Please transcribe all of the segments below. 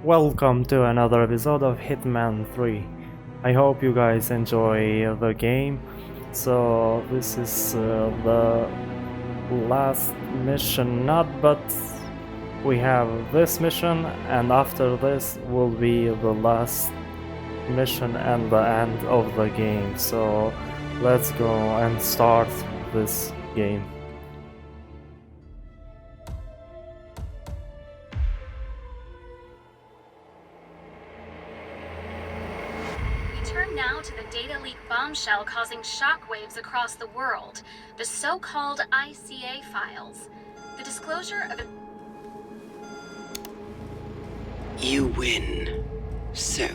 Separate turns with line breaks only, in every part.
Welcome to another episode of Hitman 3. I hope you guys enjoy the game. So this is the last mission, but we have this mission, and after this will be the last mission and the end of the game. So let's go and start this game.
Turn now to the data leak bombshell causing shockwaves across the world, the so-called ICA files. The disclosure of...
You win. So,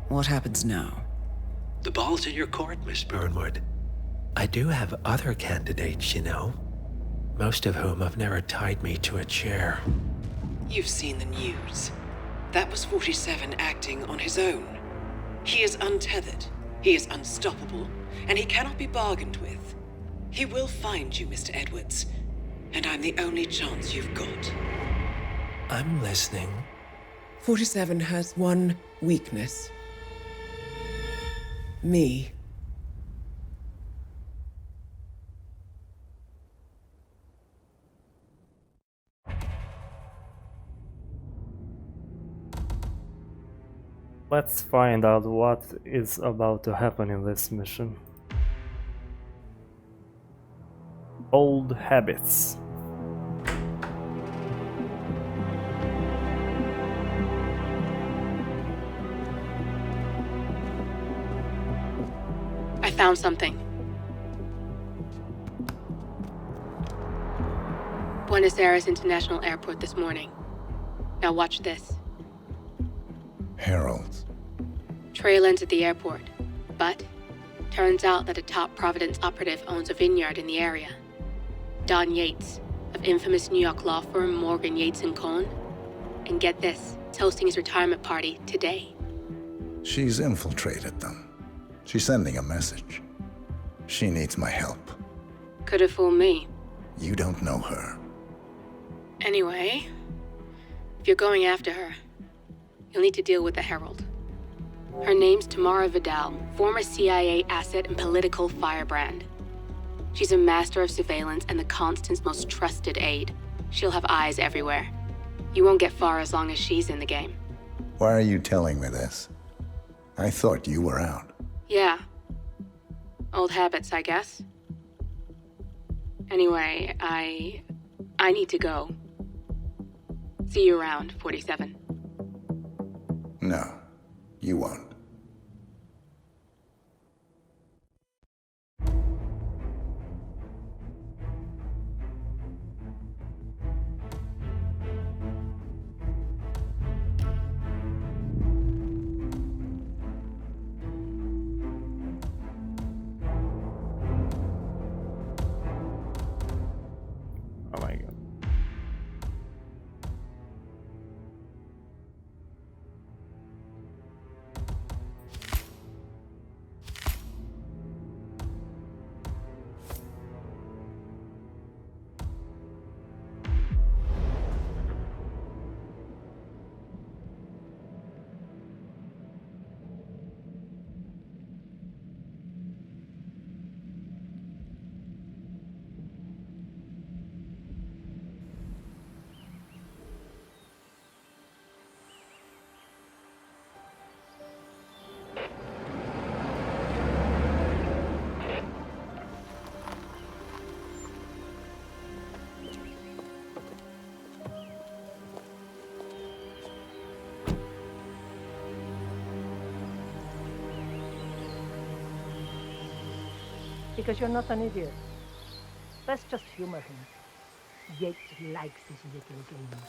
What happens now?
the ball's in your court, Miss Burnwood. I do have other candidates, you know. Most of whom have never tied me to a chair. You've seen the news. That was 47 acting on his own. He is untethered, he is unstoppable, and he cannot be bargained with. He will find you, Mr. Edwards, and I'm the only chance you've got. I'm listening.
47 has one weakness. Me.
Let's find out what is about to happen in this mission. Old habits.
I found something. Buenos Aires International Airport this morning. Now watch this.
Heralds.
Trail ends at the airport, but turns out that a top Providence operative owns a vineyard in the area. Don Yates, of infamous New York law firm Morgan Yates & Cohn. And get this, it's hosting his retirement party today.
She's infiltrated them. She's sending a message. She needs my help.
Could have fooled me.
You don't know her.
Anyway, if you're going after her, you'll need to deal with the Herald. Her name's Tamara Vidal, former CIA asset and political firebrand. She's a master of surveillance and the Constant's most trusted aide. She'll have eyes everywhere. You won't get far as long as she's in the game.
Why are you telling me this? I thought you were out.
Yeah. Old habits, I guess. Anyway, I need to go. See you around, 47.
No, you won't.
Oh my god.
Because you're not an idiot. Let's just humor him. Yates likes his little games.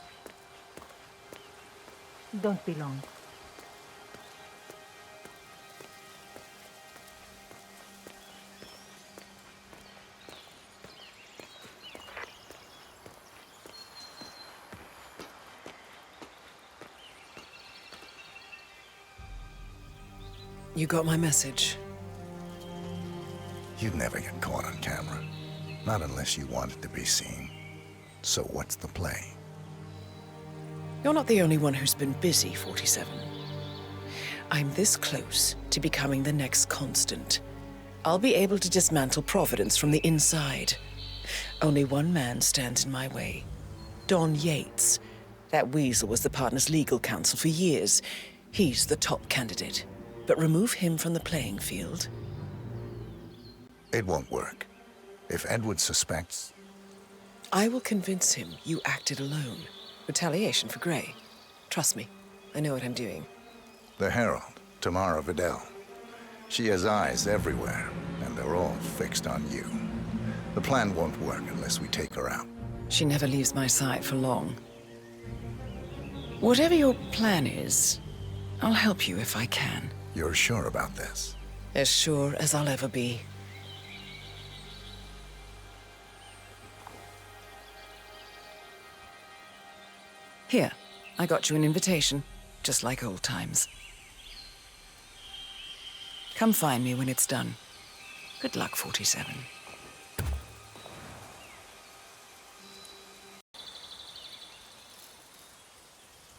Don't be long.
You got my message.
You'd never get caught on camera. Not unless you want it to be seen. So what's the play?
You're not the only one who's been busy, 47. I'm this close to becoming the next constant. I'll be able to dismantle Providence from the inside. Only one man stands in my way. Don Yates. That weasel was the partner's legal counsel for years. He's the top candidate. But remove him from the playing field.
It won't work. If Edward suspects...
I will convince him you acted alone. Retaliation for Grey. Trust me, I know what I'm doing.
The Herald, Tamara Vidal. She has eyes everywhere, and they're all fixed on you. The plan won't work unless we take her out.
She never leaves my side for long. Whatever your plan is, I'll help you if I can.
You're sure about this?
As sure as I'll ever be. Here, I got you an invitation, just like old times. Come find me when it's done. Good luck, 47.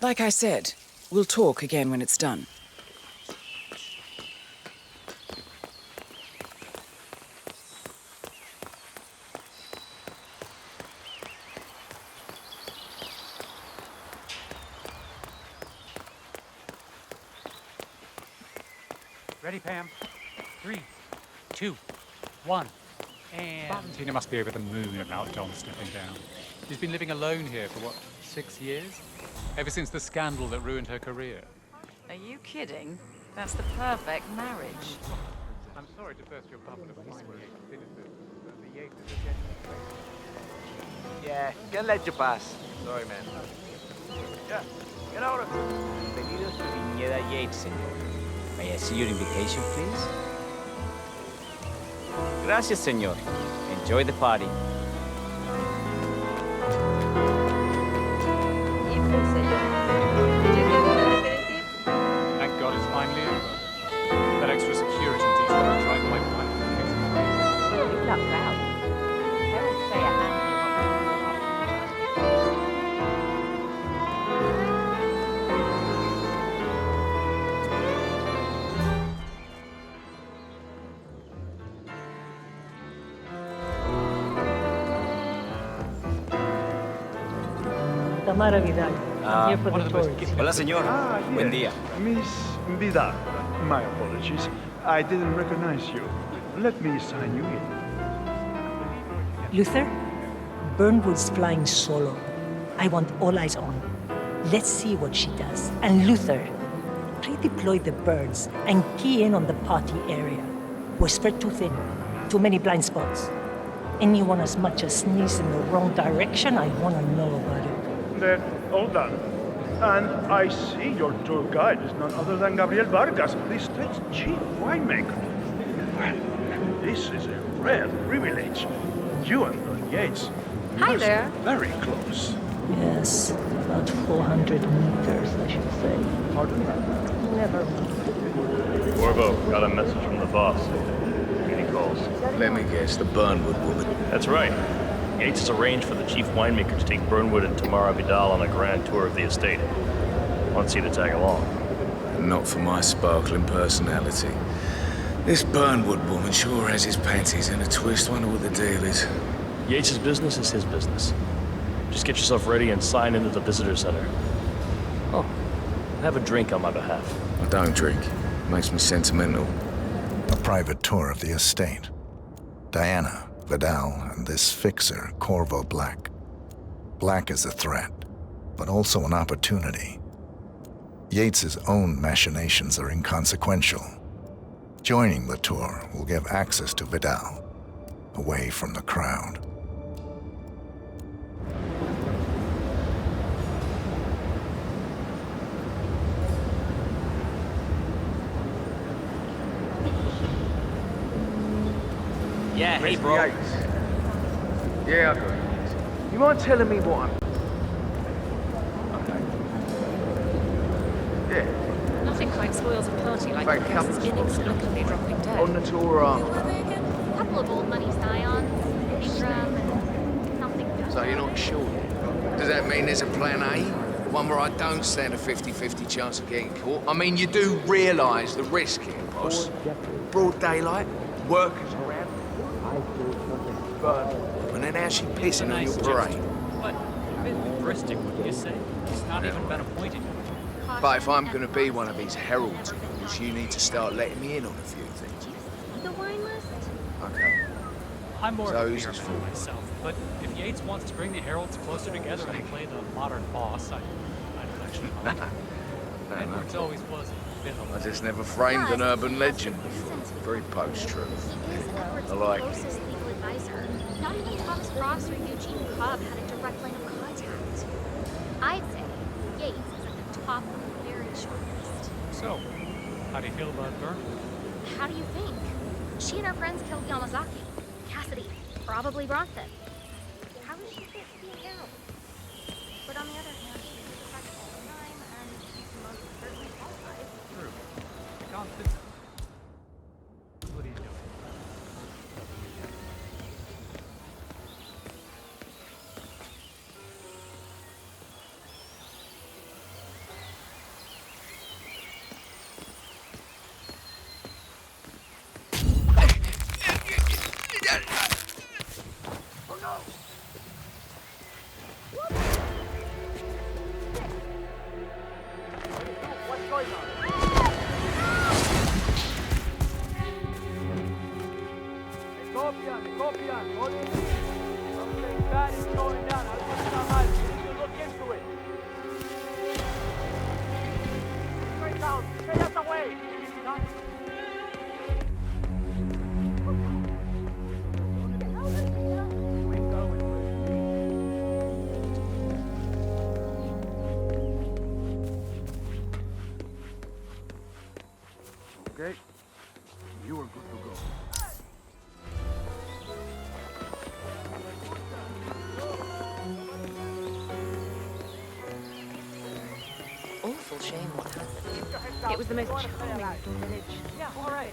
Like I said, we'll talk again when it's done.
Ready, Pam? 3, 2, 1, and... Valentina must be over the moon about John stepping down. She's been living alone here for, what, 6 years? Ever since the scandal that ruined her career.
Are you kidding? That's the perfect marriage.
I'm sorry to burst your bubble of wine. The Yates is
Yeah, can't let you pass. Sorry, man. Yeah, get out of here.
Bienvenidos to Viñeda Yates, señor. May I see your invitation, please? Gracias, señor. Enjoy the party.
Thank God it's finally over. That extra security detail will drive my wife crazy.
Good luck, Val. Harold say a handful Tamara Vidal. I'm here for the tourists.
Hola, señor. Buen día.
Miss Vidal, my apologies. I didn't recognize you. Let me sign you in.
Luther, Burnwood's flying solo. I want all eyes on. Let's see what she does. And Luther, redeploy the birds and key in on the party area. We're spread too thin. Too many blind spots. Anyone as much as sneeze in the wrong direction, I want to know about it.
Then, all done. And I see your tour guide is none other than Gabriel Vargas, the state's chief winemaker. Well, this is a rare privilege. You and Don Yates
Hi
must
there.
be very close.
Yes, about 400 meters, I should say.
Pardon?
Never mind.
Corvo, got a message from the boss. Any calls?
Let me guess, the Burnwood woman.
That's right. Yates has arranged for the chief winemaker to take Burnwood and Tamara Vidal on a grand tour of the estate. Wants you to tag along.
Not for my sparkling personality. This Burnwood woman sure has his panties in a twist. Wonder what the deal is.
Yates' business is his business. Just get yourself ready and sign into the visitor center. Oh, have a drink on my behalf.
I don't drink. Makes me sentimental.
A private tour of the estate. Diana, Vidal, and this fixer, Corvo Black. Black is a threat, but also an opportunity. Yates's own machinations are inconsequential. Joining the tour will give access to Vidal, away from the crowd.
Yeah, hey, bro.
Yeah, I got it.
You mind telling me what I'm... Okay. Yeah.
Nothing quite spoils a party like
Like
a
couples
person's inexplicably dropping dead.
On the tour,
A couple of old money scions, Ingram, and something.
So you're not sure? Does that mean there's a plan A? The one where I don't stand a 50-50 chance of getting caught. I mean, you do realise the risk here, boss. Broad daylight, workers around. And then how's she pissing on your parade?
But a bit hubristic, wouldn't you say? He's not even been appointed.
But if I'm going to be one of these heralds, you need to start letting me in on a few things.
The wine list?
Okay.
I'm more
So
of a
who's
beer
this
man
for?
myself, but if Yates wants to bring the heralds closer together and play the modern boss, I'd actually hope. Edward's always was a bit of
I just never framed an urban legend before. Very post-truth.
He is Edward's
I like it.
closest legal advisor. Not even Thomas Cross or Eugene Cobb had a direct line of contact. I'd say Yates is at the top of a very short list.
So, how do you feel about Burnwood?
How do you think? She and her friends killed Yamazaki. Cassidy probably brought them. How is she fit to be a herald? But on the other hand, she's protected all the time, and she's most certainly qualified.
True. I can't fit. What are you doing?
Okay. You are good to go.
Awful shame what happened. It was the most charming village. Yeah, all right.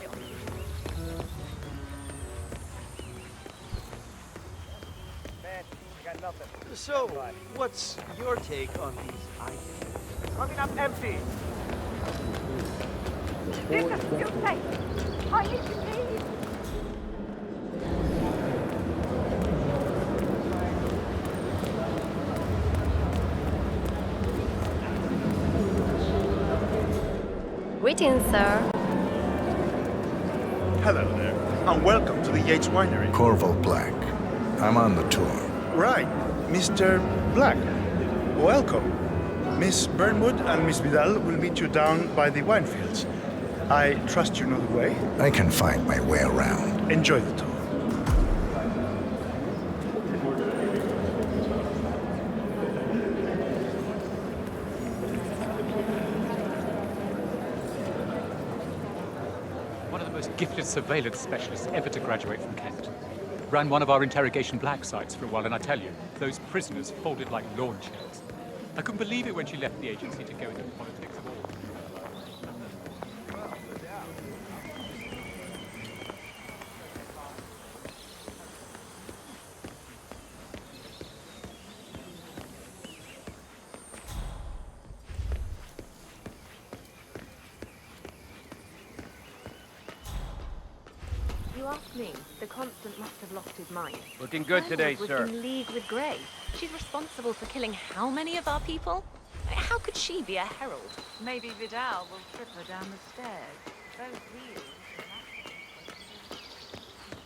So, what's your take on these items? Coming up empty.
Greetings, sir.
Hello there, and welcome to the Yates Winery.
Corvo Black. I'm on the tour.
Right, Mr. Black. Welcome. Miss Burnwood and Miss Vidal will meet you down by the wine fields. I trust you know the way.
I can find my way around.
Enjoy the tour.
One of the most gifted surveillance specialists ever to graduate from Kent. Ran one of our interrogation black sites for a while, and I tell you, those prisoners folded like lawn chairs. I couldn't believe it when she left the agency to go into politics at all.
You asked me. The Constant must have lost his mind.
Looking good today,
Was
sir.
in league with Grey. She's responsible for killing how many of our people? How could she be a herald?
Maybe Vidal will trip her down the stairs. Those wheels.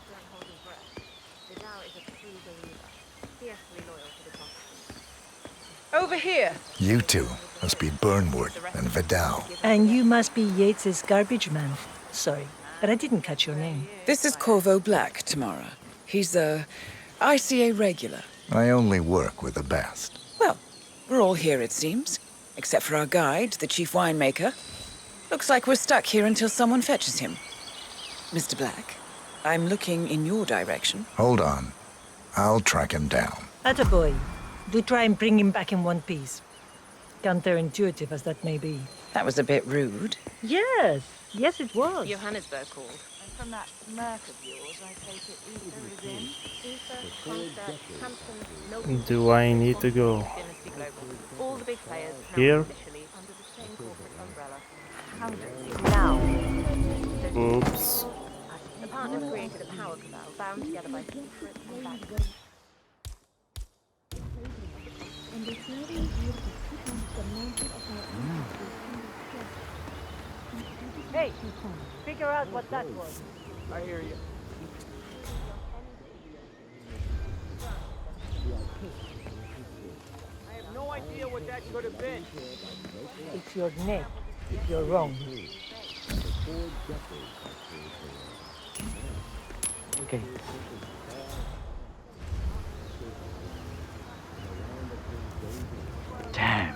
Don't hold your breath. Vidal is a true believer. Fiercely loyal to the Constant.
Over here.
You two must be Burnwood and Vidal.
And you must be Yates's garbage man. Sorry, but I didn't catch your name.
This is Corvo Black, Tamara. He's the ICA regular.
I only work with the best.
Well, we're all here, it seems. Except for our guide, the chief winemaker. Looks like we're stuck here until someone fetches him. Mr. Black, I'm looking in your direction.
Hold on. I'll track him down.
Attaboy. Do try and bring him back in one piece. counterintuitive as that may be.
That was a bit rude.
Yes, yes it was.
Johannesburg called. And from that smirk of yours, I take it Ether is in.
Ether, Concept, Hampton, Milton.
Do I need to go
Dynasty Global. All the big players now
here?
officially under the same corporate umbrella. How does it now?
Oops.
The partners created a power cabal bound together by secret and background.
Hey, figure out what that was.
I hear you. I have no idea what that could have been.
It's your neck if you're wrong.
Okay. Damn.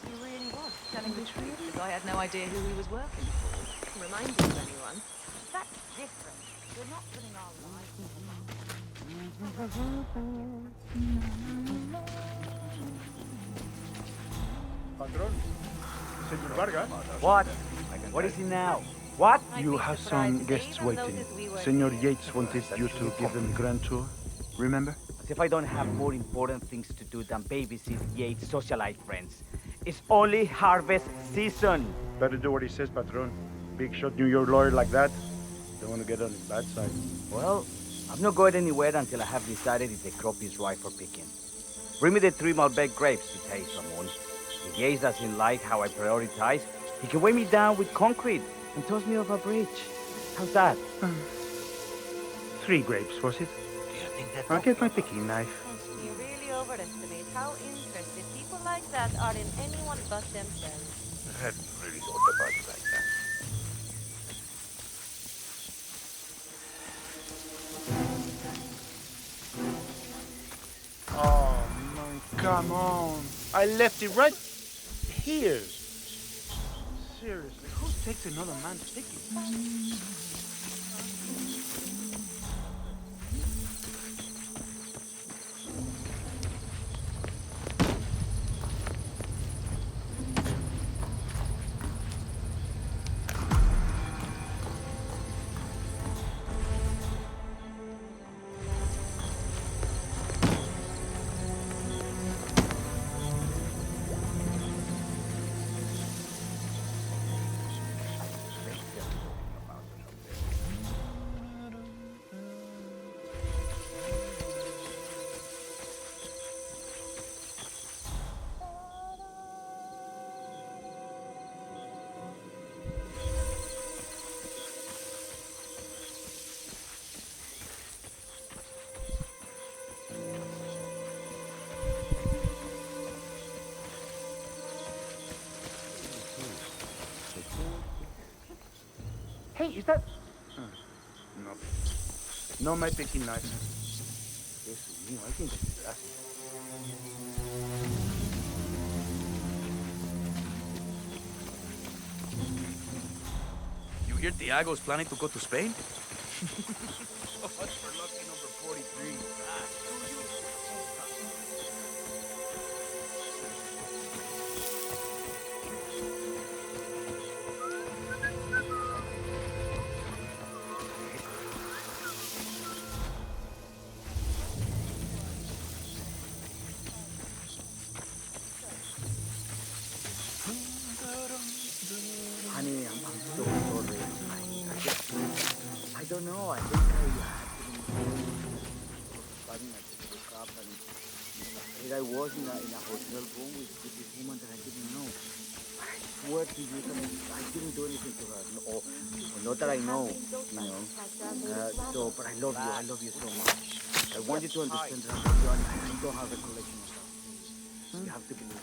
He really was telling the truth, because I had no idea who he was working for. Remind you of anyone? That's different. We're not putting our
Patron, Senor Vargas.
What? What is it now? What?
You have some guests waiting. Senor Yates wanted you to give them the grand tour. Remember?
As if I don't have more important things to do than babysit Yates' socialite friends. It's only harvest season.
Better do what he says, Patron. Big shot New York lawyer like that. Don't want to get on his bad side.
Well, I'm not going anywhere until I have decided if the crop is ripe for picking. Bring me the 3 Malbec grapes to taste, Ramon. If Yates doesn't like how I prioritize, he can weigh me down with concrete and toss me off a bridge. How's that?
3 grapes, was it?
Do you think that's
I'll get my picking knife.
You really overestimate how interested people like that are in anyone but themselves.
I hadn't really thought about it like that. Oh, man, come on. I left it right here. Seriously, who takes another man's picking? Hey, is that... No. No, my picking knife. This is new. I think this is acid.
You hear Tiago's planning to go to Spain?
So much for lucky number 43.
Honey, I'm so sorry. I don't know. I think I had been woke up and here I was in a hotel room with this woman that I didn't know. I swear to you that I didn't do anything to her. Or not that I know, you know. But I love you so much. I want you to understand that I love you and I don't have recollection of that. You have to believe it.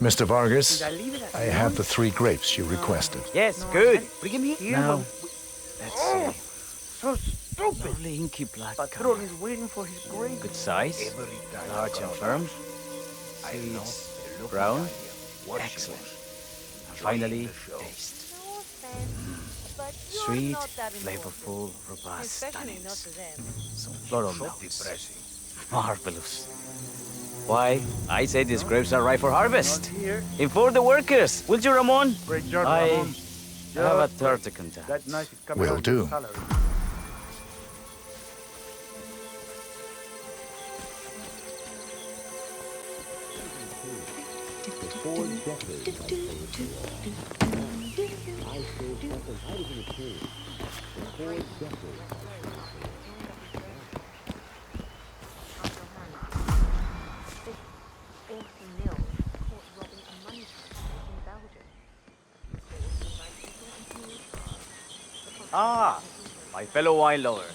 Mr. Vargas, I have the 3 grapes you requested.
Yes, good. Bring him here.
Now,
Let's see.
so stupid.
Lovely inky black
Patrol
color.
is waiting for his grape.
Good size. Large and firm. Seeds brown. Excellent. And finally, taste. Sweet, flavorful, robust tannins. Some floral notes. Marvelous. Why, I say these grapes are ripe for harvest. Inform the workers, will you, Ramon?
Great job,
I
Ramon.
have a third to contact.
That knife is coming
Will
out your
do.
salary.
Ah, my fellow wine lover.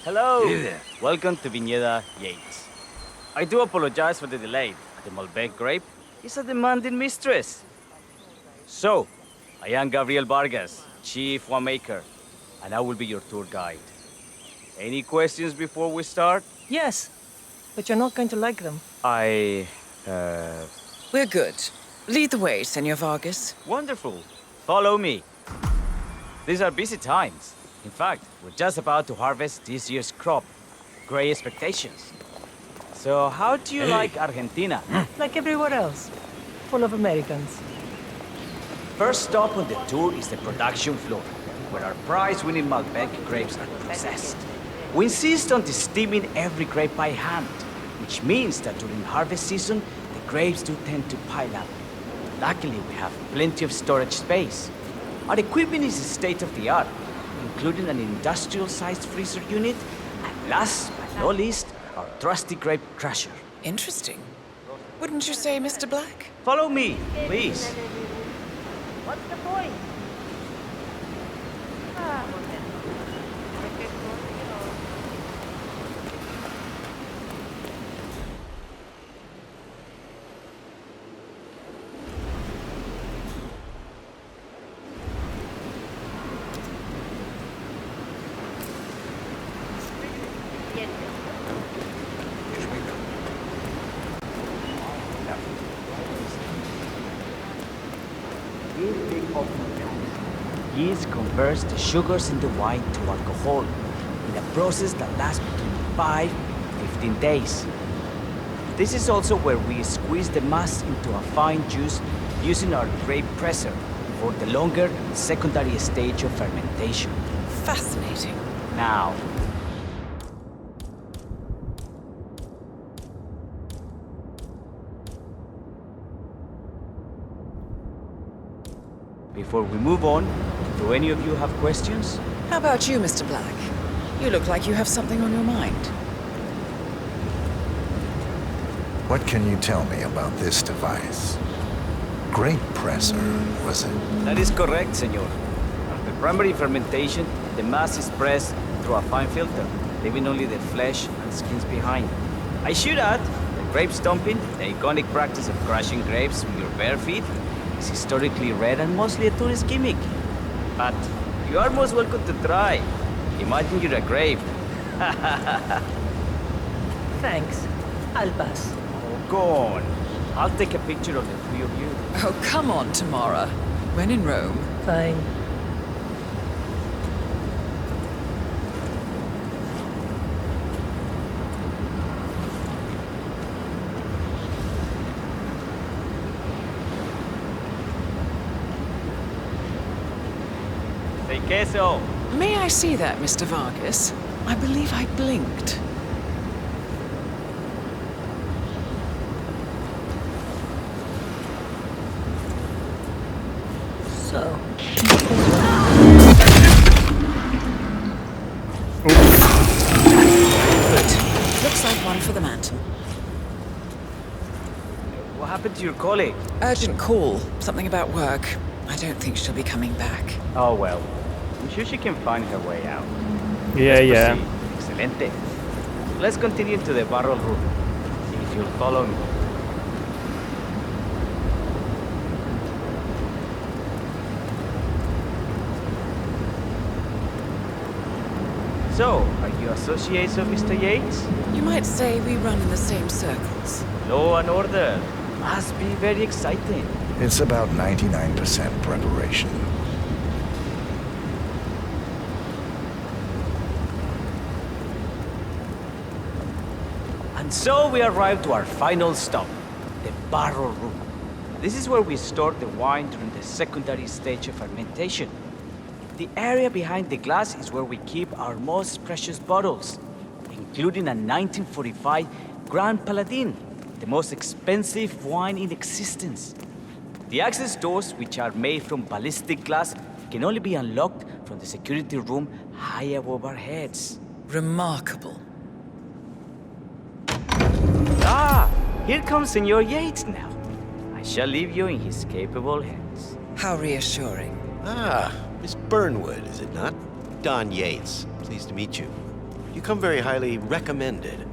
Hello.
Hey there.
Welcome to Viñeda Yates. I do apologize for the delay. The Malbec grape is a demanding mistress. So, I am Gabriel Vargas, Chief Winemaker, and I will be your tour guide. Any questions before we start?
Yes, but you're not going to like them.
We're good. Lead the way, Senor Vargas.
Wonderful. Follow me. These are busy times. In fact, we're just about to harvest this year's crop. Great expectations. So, how do you like Argentina?
Like everywhere else. Full of Americans.
First stop on the tour is the production floor, where our prize-winning Malbec grapes are processed. We insist on steaming every grape by hand, which means that during harvest season, the grapes do tend to pile up. Luckily, we have plenty of storage space. Our equipment is state-of-the-art, including an industrial-sized freezer unit, and last but not least, our trusty grape crusher.
Interesting. Wouldn't you say, Mr. Black?
Follow me, please.
What's the point?
Yeast converts the sugars in the wine to alcohol in a process that lasts between 5 and 15 days. This is also where we squeeze the mass into a fine juice using our grape presser for the longer secondary stage of fermentation.
Fascinating.
Now, before we move on, do any of you have questions?
How about you, Mr. Black? You look like you have something on your mind.
What can you tell me about this device? Grape presser, was it?
That is correct, senor. After primary fermentation, the mass is pressed through a fine filter, leaving only the flesh and skins behind. I should add, the grape stomping, the iconic practice of crushing grapes with your bare feet, is historically rare and mostly a tourist gimmick. But you are most welcome to try. Imagine you're a grape.
Thanks. I'll pass.
Oh, go on. I'll take a picture of the three of you.
Oh, come on, Tamara. When in Rome.
Fine.
Say queso.
May I see that, Mr. Vargas? I believe I blinked.
So.
Good. Looks like one for the mantle.
What happened to your colleague?
Urgent call. Something about work. I don't think she'll be coming back.
Oh, well. I'm sure she can find her way out.
Yeah.
Excelente. Let's continue to the barrel room. If you'll follow me. So, are you associates of Mr. Yates?
You might say we run in the same circles.
Law and order. Must be very exciting.
It's about 99% preparation.
And so we arrive to our final stop, the barrel room. This is where we store the wine during the secondary stage of fermentation. The area behind the glass is where we keep our most precious bottles, including a 1945 Grand Paladin, the most expensive wine in existence. The access doors, which are made from ballistic glass, can only be unlocked from the security room high above our heads.
Remarkable.
Ah, here comes Senor Yates now. I shall leave you in his capable hands.
How reassuring.
Ah, Miss Burnwood, is it not? Don Yates, pleased to meet you. You come very highly recommended.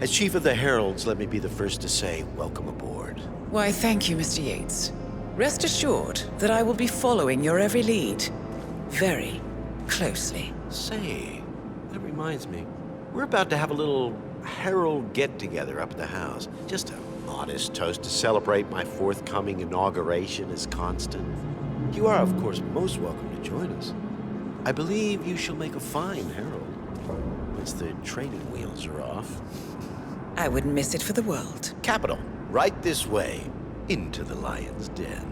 As Chief of the Heralds, let me be the first to say, welcome aboard.
Why, thank you, Mr. Yates. Rest assured that I will be following your every lead. Very closely.
Say, that reminds me. We're about to have a little Herald get-together up at the house. Just a modest toast to celebrate my forthcoming inauguration as Constant. You are, of course, most welcome to join us. I believe you shall make a fine Herald, once the training wheels are off.
I wouldn't miss it for the world.
Capital. Right this way, into the lion's den.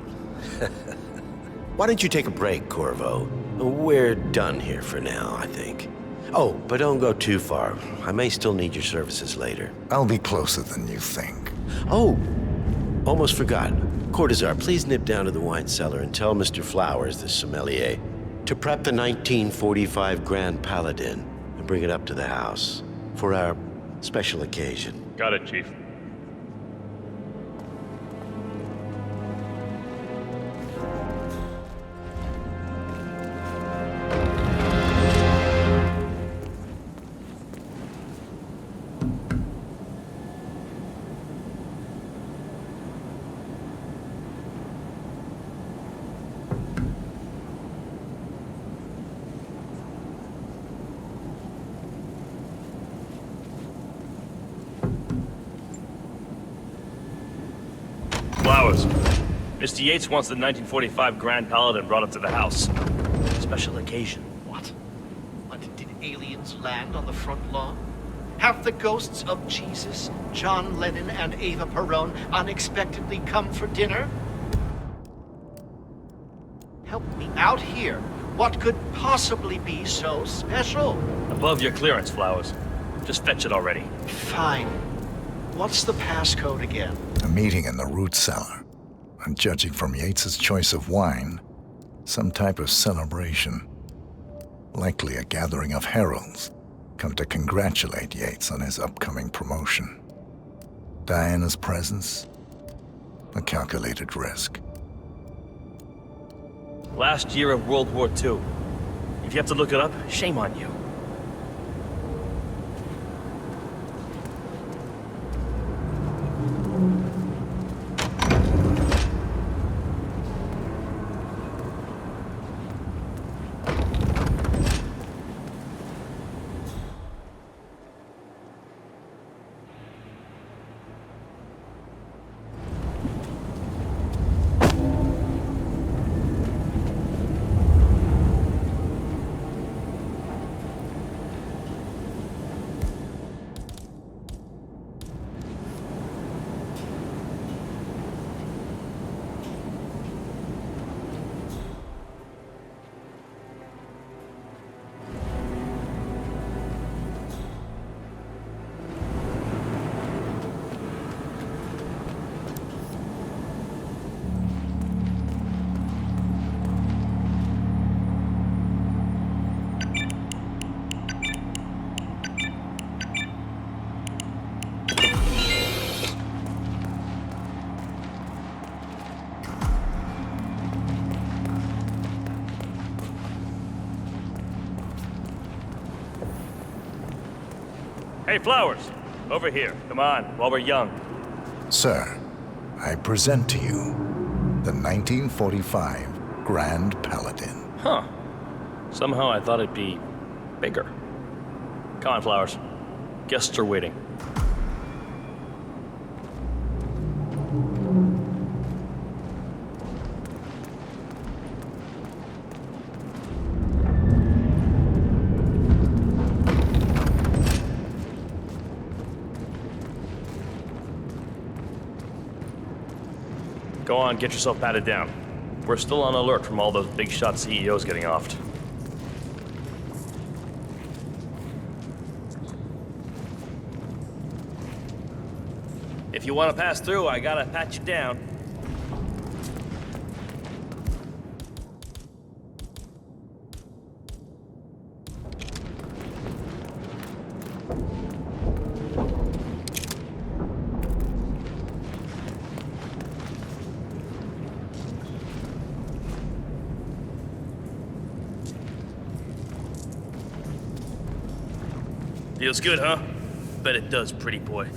Why don't you take a break, Corvo? We're done here for now, I think. Oh, but don't go too far. I may still need your services later.
I'll be closer than you think.
Oh, almost forgot. Cortazar, please nip down to the wine cellar and tell Mr. Flowers, the sommelier, to prep the 1945 Grand Paladin and bring it up to the house for our special occasion.
Got it, Chief. Flowers. Mr. Yates wants the 1945 Grand Paladin brought up to the house. Special occasion.
What? Did aliens land on the front lawn? Have the ghosts of Jesus, John Lennon, and Eva Perón unexpectedly come for dinner? Help me out here. What could possibly be so special?
Above your clearance, Flowers. Just fetch it already.
Fine. What's the passcode again?
A meeting in the root cellar. And judging from Yates's choice of wine, some type of celebration. Likely a gathering of heralds come to congratulate Yates on his upcoming promotion. Diana's presence, a calculated risk.
Last year of World War II. If you have to look it up, shame on you. Hey, Flowers! Over here. Come on, while we're young.
Sir, I present to you the 1945 Grand Paladin.
Huh. Somehow I thought it'd be bigger. Come on, Flowers. Guests are waiting. Go on, get yourself patted down. We're still on alert from all those big shot CEOs getting offed. If you want to pass through, I gotta pat you down. Feels good, huh? Bet it does, pretty boy.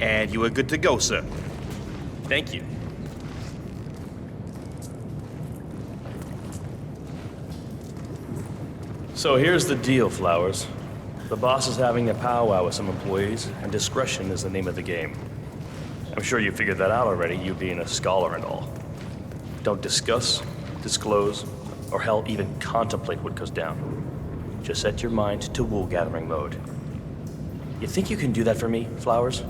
And you are good to go, sir.
Thank you. So here's the deal, Flowers. The boss is having a powwow with some employees, and discretion is the name of the game. I'm sure you figured that out already, you being a scholar and all. Don't discuss, disclose, or hell, even contemplate what goes down. Just set your mind to wool-gathering mode. You think you can do that for me, Flowers?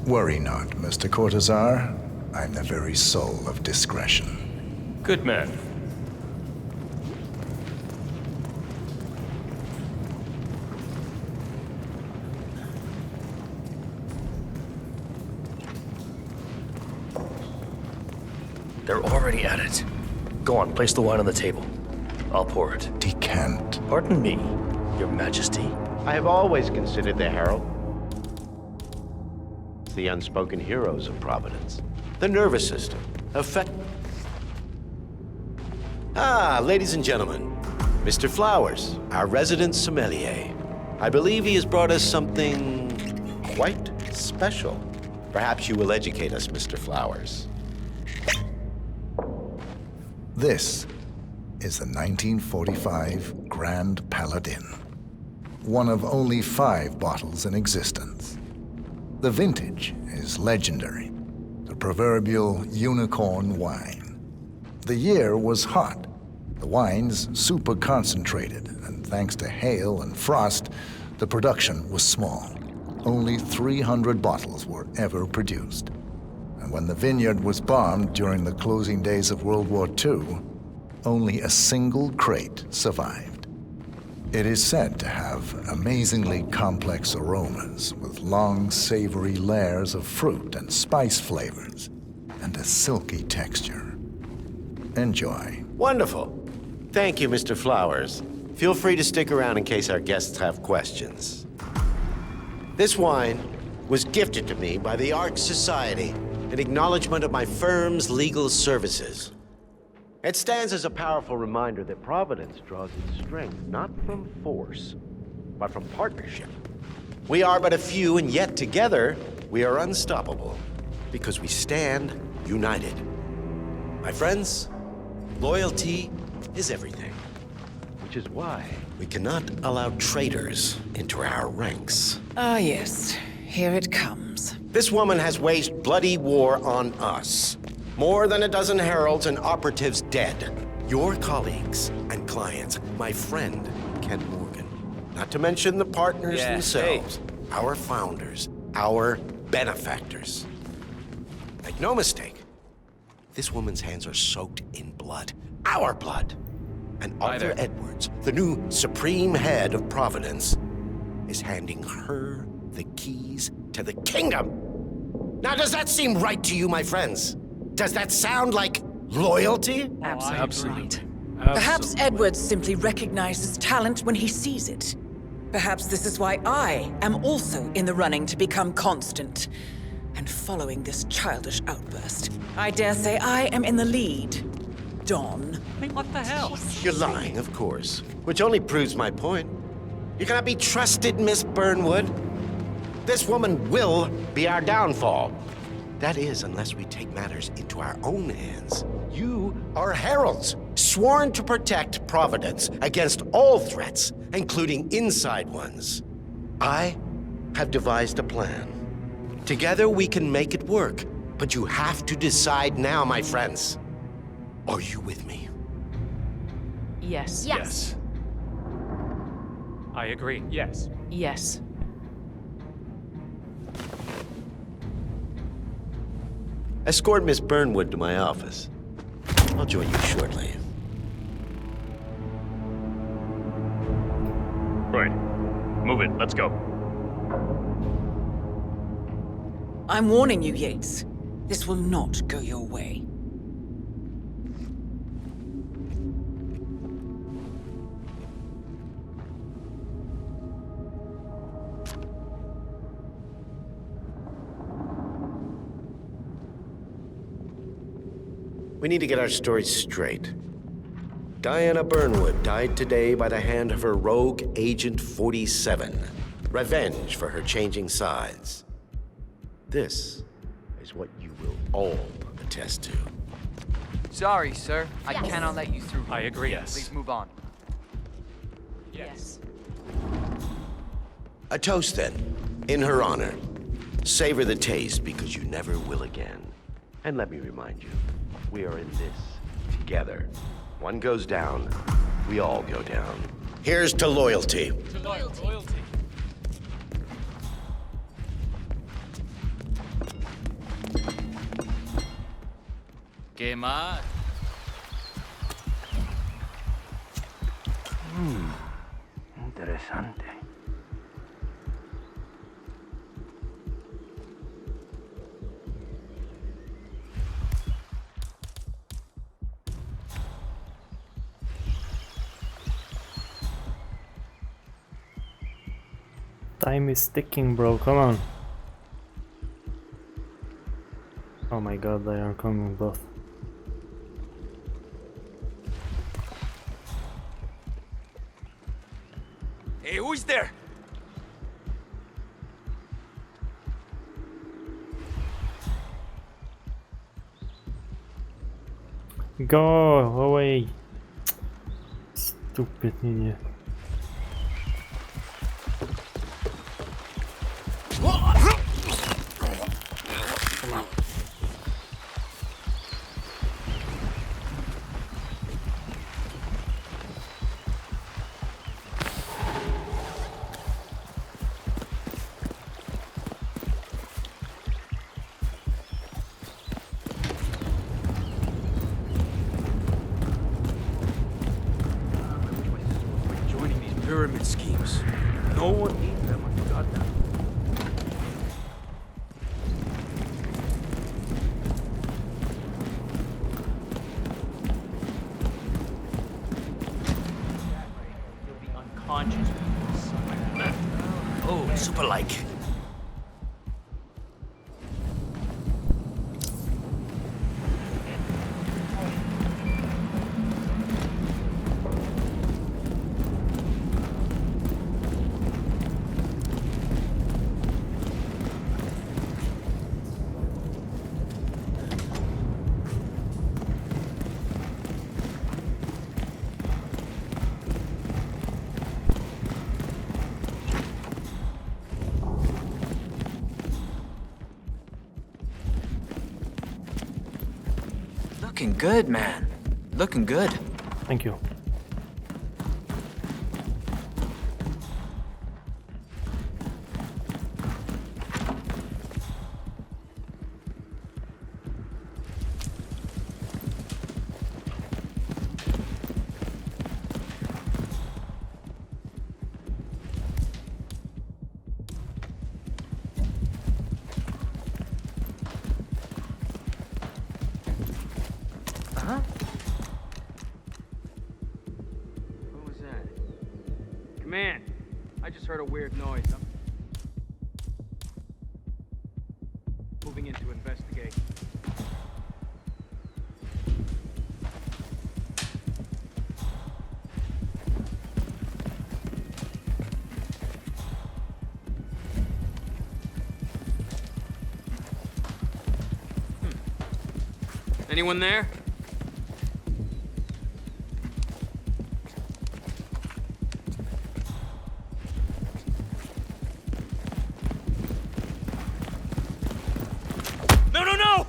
Worry not, Mr. Cortazar. I'm the very soul of discretion.
Good man. They're already at it. Go on, place the wine on the table. I'll pour it.
Decant.
Pardon me, Your Majesty.
I have always considered the Herald the unspoken heroes of Providence. The nervous system, ladies and gentlemen, Mr. Flowers, our resident sommelier. I believe he has brought us something quite special. Perhaps you will educate us, Mr. Flowers.
This is the 1945 Grand Paladin, one of only 5 bottles in existence. The vintage is legendary, the proverbial unicorn wine. The year was hot, the wine's super concentrated, and thanks to hail and frost, the production was small. Only 300 bottles were ever produced. And when the vineyard was bombed during the closing days of World War II, only a single crate survived. It is said to have amazingly complex aromas with long, savory layers of fruit and spice flavors, and a silky texture. Enjoy.
Wonderful. Thank you, Mr. Flowers. Feel free to stick around in case our guests have questions. This wine was gifted to me by the Arch Society in acknowledgement of my firm's legal services. It stands as a powerful reminder that Providence draws its strength not from force, but from partnership. We are but a few, and yet together we are unstoppable because we stand united. My friends, loyalty is everything, which is why we cannot allow traitors into our ranks.
Ah, yes. Here it comes.
This woman has waged bloody war on us. More than a dozen heralds and operatives dead. Your colleagues and clients, my friend, Ken Morgan. Not to mention the partners themselves. Our founders, our benefactors. Make no mistake, this woman's hands are soaked in blood. Our blood. And Arthur Edwards, the new supreme head of Providence, is handing her the keys to the kingdom. Now, does that seem right to you, my friends? Does that sound like loyalty?
Absolutely. Perhaps Edwards simply recognizes talent when he sees it. Perhaps this is why I am also in the running to become constant. And following this childish outburst, I dare say I am in the lead. Don.
What the hell?
You're lying, of course. Which only proves my point. You cannot be trusted, Miss Burnwood. This woman will be our downfall. That is, unless we take matters into our own hands. You are heralds, sworn to protect Providence against all threats, including inside ones. I have devised a plan. Together we can make it work, but you have to decide now, my friends. Are you with me?
Yes.
Yes. I agree. Yes.
Yes.
Escort Miss Burnwood to my office. I'll join you shortly.
Right. Move it. Let's go.
I'm warning you, Yates. This will not go your way.
We need to get our stories straight. Diana Burnwood died today by the hand of her rogue Agent 47. Revenge for her changing sides. This is what you will all attest to.
Sorry, sir. I
Yes.
cannot let you through.
I agree.
Yes.
Please move on.
Yes.
A toast, then, in her honor. Savor the taste, because you never will again. And let me remind you, we are in this together. One goes down, we all go down. Here's to loyalty.
To loyalty.
¿Qué más?
Interesante.
Time is ticking, bro. Come on. Oh my god, they are coming both.
Hey, who's there?
Go away. Stupid idiot.
Joining these pyramid schemes. No one needs them. I forgot that.
You'll be unconscious.
Oh, super-like.
Looking good, man. Looking good.
Thank you.
What was that? Command, I just heard a weird noise. I'm moving in to investigate.
Anyone there?
No, no, no!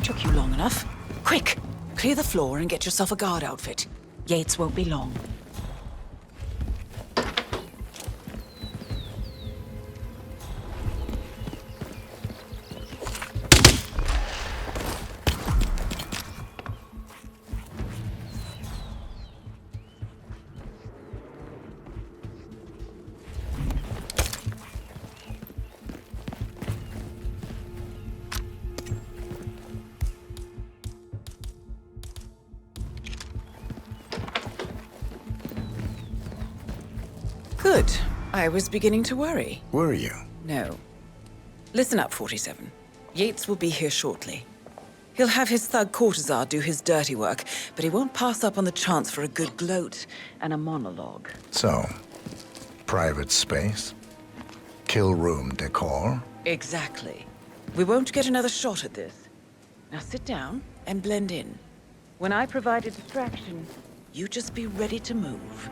Took you long enough. Quick! Clear the floor and get yourself a guard outfit. Yates won't be long. Good. I was beginning to worry.
Were you?
No. Listen up, 47. Yates will be here shortly. He'll have his thug Cortazar do his dirty work, but he won't pass up on the chance for a good gloat and a monologue.
So, private space? Kill room decor?
Exactly. We won't get another shot at this. Now sit down and blend in. When I provide a distraction, you just be ready to move.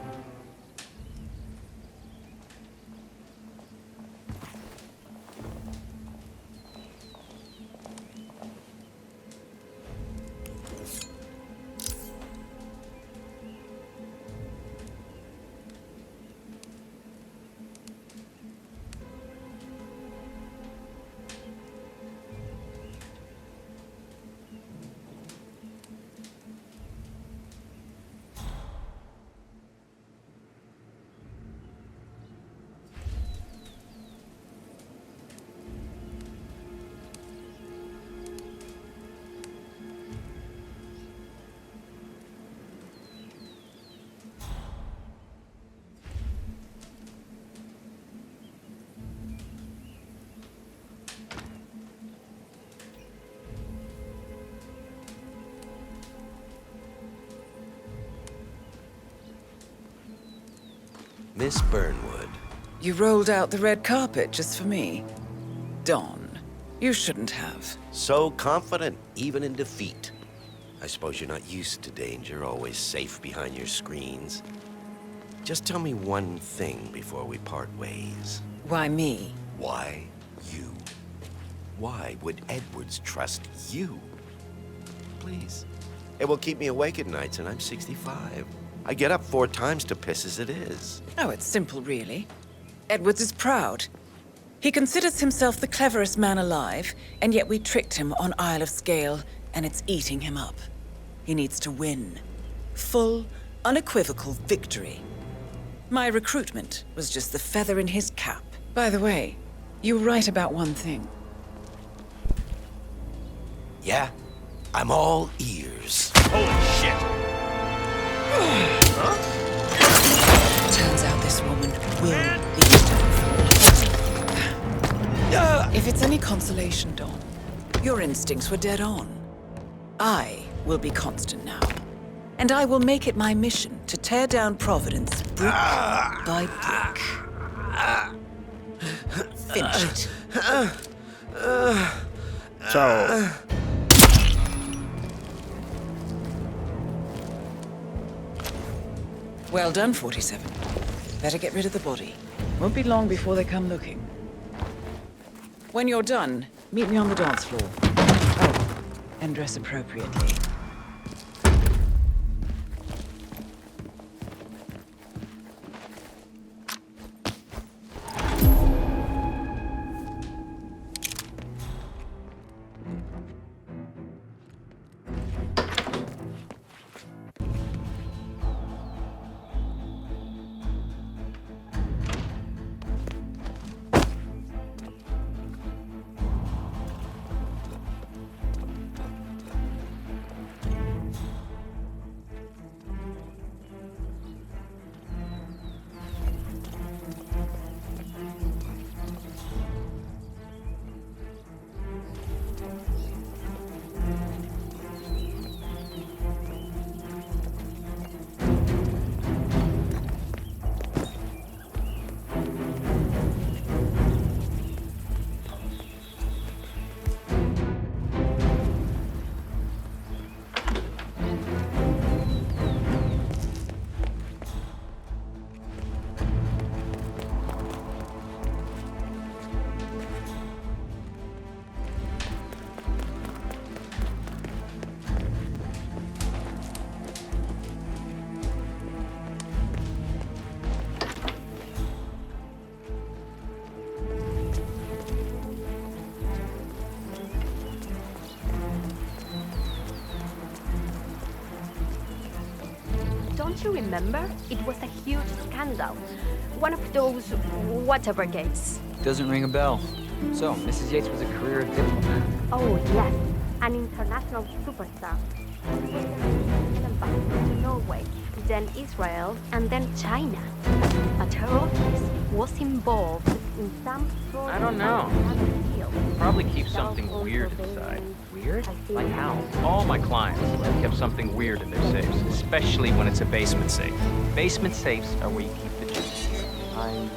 Miss Burnwood.
You rolled out the red carpet just for me. Dawn, you shouldn't have.
So confident, even in defeat. I suppose you're not used to danger, always safe behind your screens. Just tell me one thing before we part ways.
Why me?
Why you? Why would Edwards trust you? Please. It will keep me awake at nights, and I'm 65. I get up 4 times to piss as it is.
Oh, it's simple, really. Edwards is proud. He considers himself the cleverest man alive, and yet we tricked him on Isle of Scale, and it's eating him up. He needs to win. Full, unequivocal victory. My recruitment was just the feather in his cap. By the way, you were right about one thing.
Yeah? I'm all ears.
Holy shit!
Turns out this woman will be done. If it's any consolation, Dawn, your instincts were dead on. I will be constant now. And I will make it my mission to tear down Providence brick by brick. Finish it.
Ciao.
Well done, 47. Better get rid of the body. Won't be long before they come looking. When you're done, meet me on the dance floor. Oh, and dress appropriately.
Don't you remember? It was a huge scandal. One of those whatever gates.
Doesn't ring a bell. So, Mrs. Yates was a career diplomat.
Oh, yes. An international superstar. She was an ambassador to Norway, then Israel, and then China. But her office was involved in some sort
I don't know.
deal.
Probably keep something weird inside. Weird? Like how? All my clients kept something weird in their safes, especially when it's a basement safe. Basement safes are where you keep the juice. I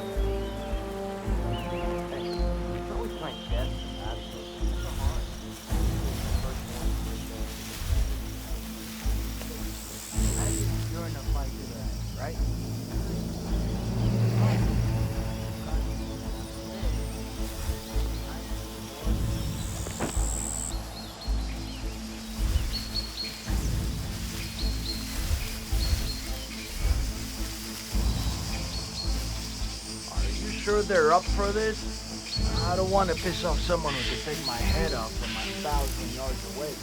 Sure they're up for this? I don't want to piss off someone who can take my head off from 1,000 yards away.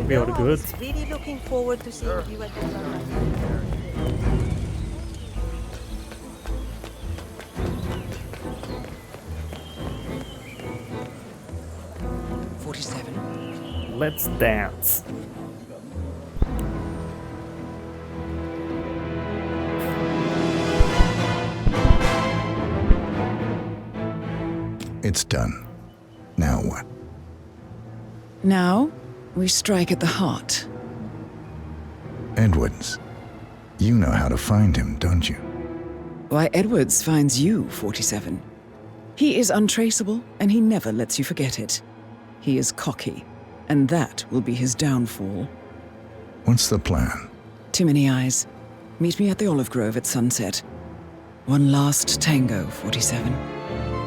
We are good.
Really looking forward to seeing you at the tournament.
47.
Let's dance.
It's done. Now what?
Now, we strike at the heart.
Edwards. You know how to find him, don't you?
Why, Edwards finds you, 47. He is untraceable, and he never lets you forget it. He is cocky, and that will be his downfall.
What's the plan?
Too many eyes. Meet me at the Olive Grove at sunset. One last tango, 47.